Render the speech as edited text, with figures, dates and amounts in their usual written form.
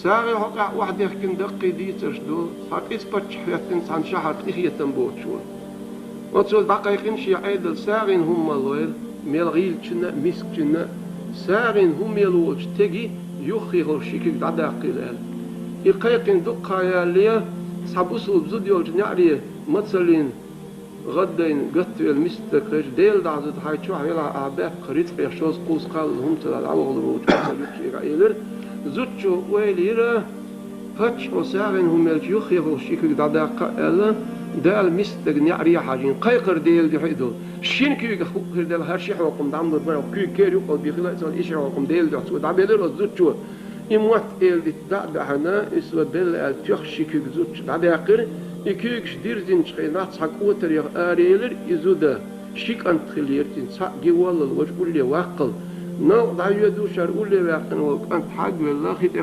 ساغي هقع واحد يحكي دقي دي تشدو حق إسبتش حياتين عن شهر تنخية تنبوتشون وتصل دقيقين شي عيدل ساغين هم اللويل ميلغيل جنا مسك جنا ساغين هم يلوج تجي يخي غرشيك دقيقين يقيقين دقايا ليه سابوسو بزود يولج نعريه مثلين غدين قتل المستقرج ديل دعزت هاي شو هيلا عباك قريت في شوز قوس قال هم تلا العوض الروج يكشي غير زوجو ويليرا فتش وساغن هم الجيوخ يغو شيكو دعاقا الا دال مستق نعري حاجين قيقر ديل دي حيدو شين كيو يخوكر ديل هرشي حوكم دعم برا كيو كيريو قل بيخلا يسال إيش حوكم ديل دي حسو دعبيلر زوجو إموات إل دي دعنا إسوا بيل التيوخ شيكو زوج دعاقر يكيوكش ديرزين شخينا تسحق اوتر يغ آريلر إزودا شيك أنت خليرتين تسحق جوال الوجه قولي واقل نو دعيو دوشار قولي واقل وانت حق والله خيط